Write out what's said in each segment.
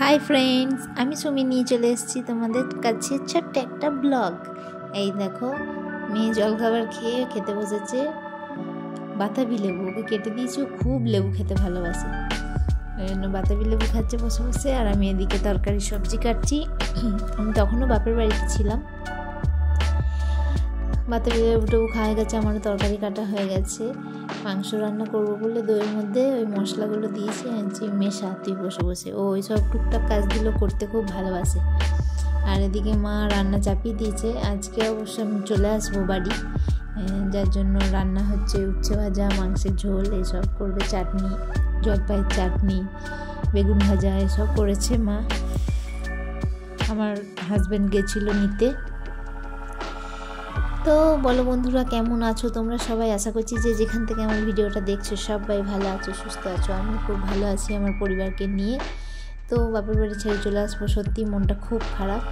Hi friends, আমি সুমি নিয়ে চলে এসেছি তোমাদের কাছে ছোট্ট একটা ব্লগ। এই দেখো, মেয়ে জলখাবার খেতে বসেছে। বাতাবি লেবু ওকে কেটে দিয়েছি, ও খুব লেবু খেতে ভালোবাসে, ওই জন্য বাতাবি লেবু খাচ্ছে বসে বসে। আর আমি এদিকে তরকারি সবজি কাটছি। আমি তখনও বাপের বাড়িতে ছিলাম। বাতাবি লেবুটাও খাওয়া গেছে, আমারও তরকারি কাটা হয়ে গেছে। মাংস রান্না করবো বলে দইয়ের মধ্যে ওই মশলাগুলো দিয়েছি, আনছি মেশা তুই বসে বসে। ও ওই সব টুকটাক কাজগুলো করতে খুব ভালোবাসে। আর এদিকে মা রান্না চাপিয়ে দিয়েছে। আজকে অবশ্য আমি চলে আসবো বাড়ি, যার জন্য রান্না হচ্ছে উচ্ছে ভাজা, মাংসের ঝোল, এসব করবে, চাটনি, জলপাইয়ের চাটনি, বেগুন ভাজা, এসব করেছে মা। আমার হাজব্যান্ড গেছিলো নিতে। তো বলো বন্ধুরা, কেমন আছো তোমরা সবাই? আশা করছি যে যেখান থেকে আমার ভিডিওটা দেখছো সবাই ভালো আছো, সুস্থ আছো। আমি খুব ভালো আছি আমার পরিবারকে নিয়ে। তো বাপের বাড়ি ছেড়ে চলে আসবো, সত্যি মনটা খুব খারাপ।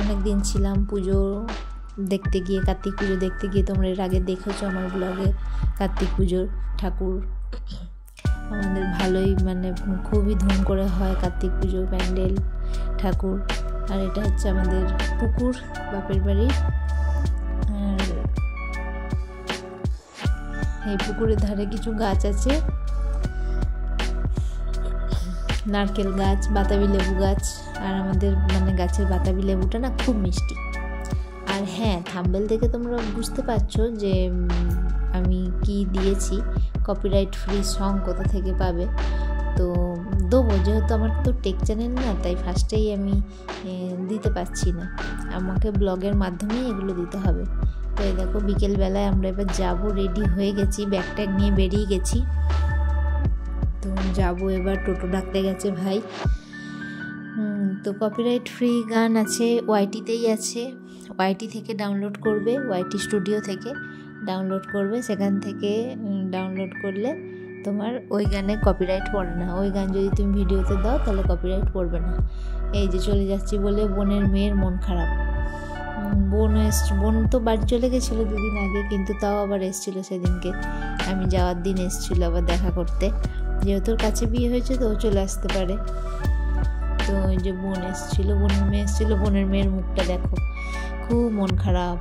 অনেক দিন ছিলাম পুজো দেখতে গিয়ে, কার্তিক পুজো দেখতে গিয়ে। তোমরা এর আগে দেখেছো আমার ব্লগে কার্তিক পুজোর ঠাকুর। আমাদের ভালোই খুবই ধুম করে হয় কার্তিক পুজো, প্যান্ডেল, ঠাকুর। আর এটা হচ্ছে আমাদের পুকুর বাপের বাড়ির। আর এই পুকুরের ধারে কিছু গাছ আছে, নারকেল গাছ, বাতাবি লেবু গাছ। আর আমাদের গাছের বাতাবি লেবুটা না খুব মিষ্টি। আর হ্যাঁ, থাম্বনেল দেখে তোমরা বুঝতে পারছো যে আমি কি দিয়েছি, কপিরাইট ফ্রি সং কোথা থেকে পাবে। তো দেবো, যেহেতু আমার তো টেক চ্যানেল না, তাই ফার্স্টেই আমি দিতে পারছি না। আমাকে ব্লগের মাধ্যমেই এগুলো দিতে হবে। তো এই দেখো, বিকেলবেলায় আমরা এবার যাবো, রেডি হয়ে গেছি, ব্যাগ ট্যাগ নিয়ে বেরিয়ে গেছি। তো যাবো এবার, টোটো ডাকতে গেছে ভাই। তো কপিরাইট ফ্রি গান আছে, ওয়াইটিতেই আছে। ওয়াইটি থেকে ডাউনলোড করবে, ওয়াইটি স্টুডিও থেকে ডাউনলোড করবে। সেখান থেকে ডাউনলোড করলে তোমার ওই গানে কপিরাইট পড়ে না। ওই গান যদি তুমি ভিডিওতে দাও তাহলে কপিরাইট পড়বে না। এই যে চলে যাচ্ছি বলে বোনের মেয়ের মন খারাপ। বোন তো বাড়ি চলে গেছিলো দুদিন আগে, কিন্তু তাও আবার এসেছিলো সেদিনকে। আমি যাওয়ার দিন এসেছিলো আবার দেখা করতে, যেহেতু ওর কাছে বিয়ে হয়েছে তো ও চলে আসতে পারে। তো ওই যে বোন এসেছিলো, বোনের মেয়ে এসেছিলো। বোনের মেয়ের মুখটা দেখো, খুব মন খারাপ।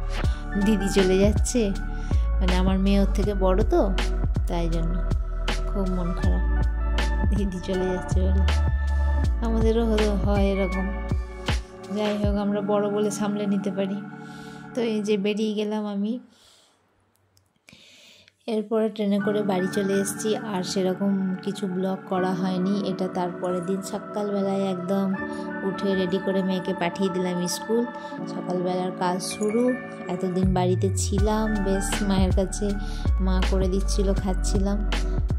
দিদি চলে যাচ্ছে, আমার মেয়ে ওর থেকে বড় তো, তাই জন্য খুব মন খারাপ। দিদি চলে যাচ্ছে বলে। আমাদেরও হয় এরকম। যাই হোক, আমরা বড় বলে সামলে নিতে পারি। তো এই যে বেরিয়ে গেলাম আমি। এরপরে ট্রেনে করে বাড়ি চলে এসেছি। আর সেরকম কিছু ব্লগ করা হয়নি। এটা তারপরের দিন সকালবেলায় একদম উঠে রেডি করে মেয়েকে পাঠিয়ে দিলাম স্কুল। সকালবেলার কাজ শুরু। এতদিন বাড়িতে ছিলাম, বেশ মায়ের কাছে মা করে দিচ্ছিল, খাচ্ছিলাম।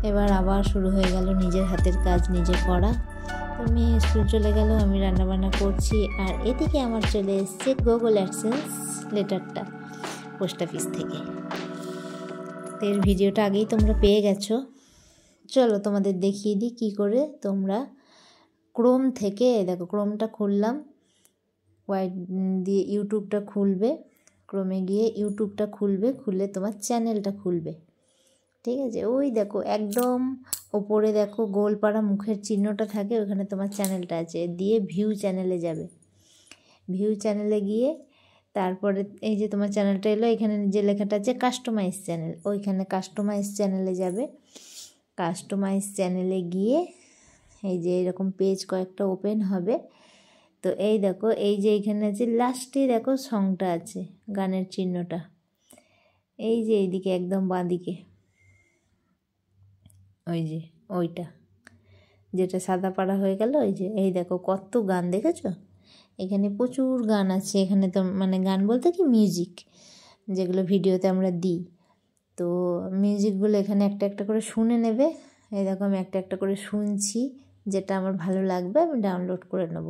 এবার আবার শুরু হয়ে গেল নিজের হাতের কাজ নিজে করা। তো মেয়ে স্কুল চলে গেল, আমি রান্নাবান্না করছি। আর এদিকে আমার চলে এসছে গুগল অ্যাডসেন্স লেটারটা পোস্ট অফিস থেকে। এর ভিডিওটা আগেই তোমরা পেয়ে গেছো। চলো তোমাদের দেখিয়ে দিই কী করে তোমরা ক্রোম থেকে, দেখো ক্রোমটা খুললাম, ওয়াইড দিয়ে ইউটিউবটা খুলবে, ক্রোমে গিয়ে ইউটিউবটা খুলবে, খুলে তোমার চ্যানেলটা খুলবে, ঠিক আছে? ওই দেখো একদম ওপরে দেখো গোলপাড়া মুখের চিহ্নটা থাকে, ওখানে তোমার চ্যানেলটা আছে। দিয়ে ভিউ চ্যানেলে যাবে। ভিউ চ্যানেলে গিয়ে তারপরে এই যে তোমার চ্যানেলটা এলো, এখানে যে লেখাটা আছে কাস্টমাইজ চ্যানেল, ওইখানে কাস্টমাইজ চ্যানেলে যাবে। কাস্টমাইজ চ্যানেলে গিয়ে এই যে এরকম পেজ কয়েকটা ওপেন হবে। তো এই দেখো, এই যে এখানে আছে লাস্টে দেখো সংটা আছে, গানের চিহ্নটা, এই যে এইদিকে একদম বাঁদিকে, ওই যে ওইটা যেটা সাদা পাড়া হয়ে গেল, ওই যে এই দেখো কত গান, দেখেছো? এখানে প্রচুর গান আছে। এখানে তো গান বলতে কি, মিউজিক, যেগুলো ভিডিওতে আমরা দিই। তো মিউজিকগুলো এখানে একটা একটা করে শুনে নেবে। এই দেখো আমি একটা একটা করে শুনছি, যেটা আমার ভালো লাগবে আমি ডাউনলোড করে নেব।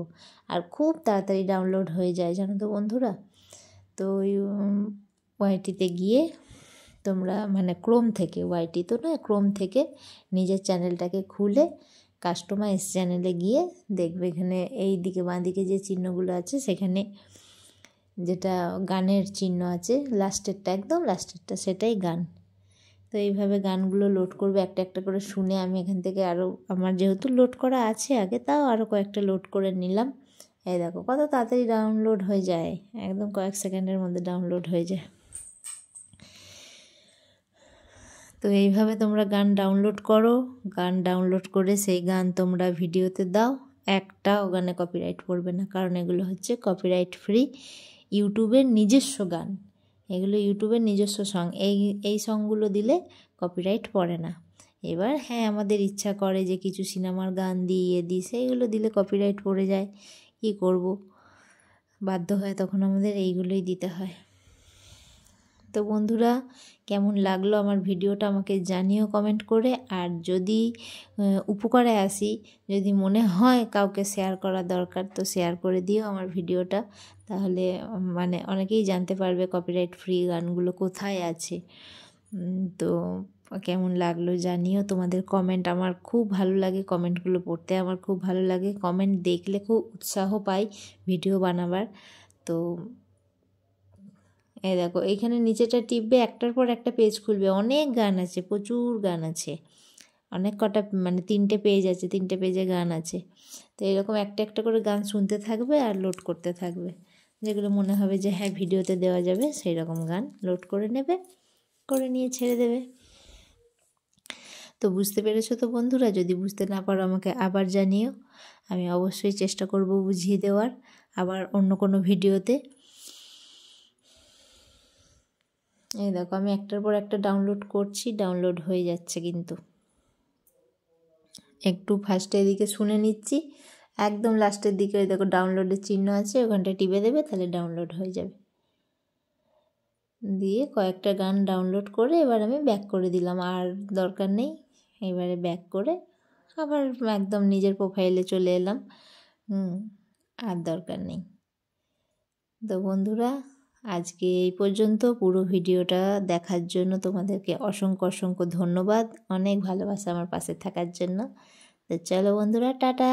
আর খুব তাড়াতাড়ি ডাউনলোড হয়ে যায়, জানো তো বন্ধুরা। তো ওই ওয়াইটিতে গিয়ে তোমরা ক্রোম থেকে, ওয়াইটি তো নয়, ক্রোম থেকে নিজের চ্যানেলটাকে খুলে কাস্টমাইজ চ্যানেলে গিয়ে দেখবে এখানে এই দিকে বাঁ দিকে যে চিহ্নগুলো আছে, সেখানে যেটা গানের চিহ্ন আছে লাস্টেরটা, একদম লাস্টেরটা, সেটাই গান। তো এইভাবে গানগুলো লোড করবে একটা একটা করে শুনে আমি এখান থেকে আরও আমার যেহেতু লোড করা আছে আগে তাও আরও কয়েকটা লোড করে নিলাম। এই দেখো কত তাড়াতাড়ি ডাউনলোড হয়ে যায়, একদম কয়েক সেকেন্ডের মধ্যে ডাউনলোড হয়ে যায়। তো এইভাবে তোমরা গান ডাউনলোড করো, গান ডাউনলোড করে সেই গান তোমরা ভিডিওতে দাও, একটাও গানে কপিরাইট পড়বে না, কারণ এগুলো হচ্ছে কপিরাইট ফ্রি ইউটিউবের নিজস্ব গান, এগুলো ইউটিউবের নিজস্ব সং। এই সংগুলো দিলে কপিরাইট পড়ে না। এবার হ্যাঁ আমাদের ইচ্ছা করে যে কিছু সিনেমার গান দিই সেইগুলো দিলে কপিরাইট পড়ে যায়, কী করব, বাধ্য হয় তখন আমাদের এইগুলোই দিতে হয়। তো বন্ধুরা কেমন লাগলো আমার ভিডিওটা আমাকে জানিও কমেন্ট করে। আর যদি উপকারে আসি, যদি মনে হয় কাউকে শেয়ার করা দরকার তো শেয়ার করে দিও আমার ভিডিওটা, তাহলে মানে অনেকেই জানতে পারবে কপিরাইট ফ্রি গানগুলো কোথায় আছে। তো কেমন লাগলো জানিও, তোমাদের কমেন্ট আমার খুব ভালো লাগে, কমেন্টগুলো পড়তে আমার খুব ভালো লাগে, কমেন্ট দেখলে খুব উৎসাহ পাই ভিডিও বানাবার। তো এই দেখো এইখানে নিচেটা টিপবে, একটার পর একটা পেজ খুলবে, অনেক গান আছে, প্রচুর গান আছে, অনেক কটা মানে 3টে পেজ আছে, 3টে পেজে গান আছে। তো এরকম একটা একটা করে গান শুনতে থাকবে আর লোড করতে থাকবে, যেগুলো মনে হবে যে হ্যাঁ ভিডিওতে দেওয়া যাবে সেই রকম গান লোড করে নেবে, করে নিয়ে ছেড়ে দেবে। তো বুঝতে পেরেছো তো বন্ধুরা? যদি বুঝতে না পারো আমাকে আবার জানিও, আমি অবশ্যই চেষ্টা করব বুঝিয়ে দেওয়ার আবার অন্য কোনো ভিডিওতে। এই দেখো আমি একটার পর একটা ডাউনলোড করছি, ডাউনলোড হয়ে যাচ্ছে, কিন্তু একটু ফার্স্টে এদিকে শুনে নিচ্ছি, একদম লাস্টের দিকে ওই দেখো ডাউনলোডের চিহ্ন আছে, ওখানটায় টিপে দেবে, তাহলে ডাউনলোড হয়ে যাবে। দিয়ে কয়েকটা গান ডাউনলোড করে এবার আমি ব্যাক করে দিলাম, আর দরকার নেই। এবারে ব্যাক করে আবার একদম নিজের প্রোফাইলে চলে এলাম, আর দরকার নেই। তো বন্ধুরা আজকে এই পর্যন্ত, পুরো ভিডিওটা দেখার জন্য তোমাদেরকে অসংখ্য অসংখ্য ধন্যবাদ, অনেক ভালোবাসা আমার পাশে থাকার জন্য। তো চলো বন্ধুরা, টাটা।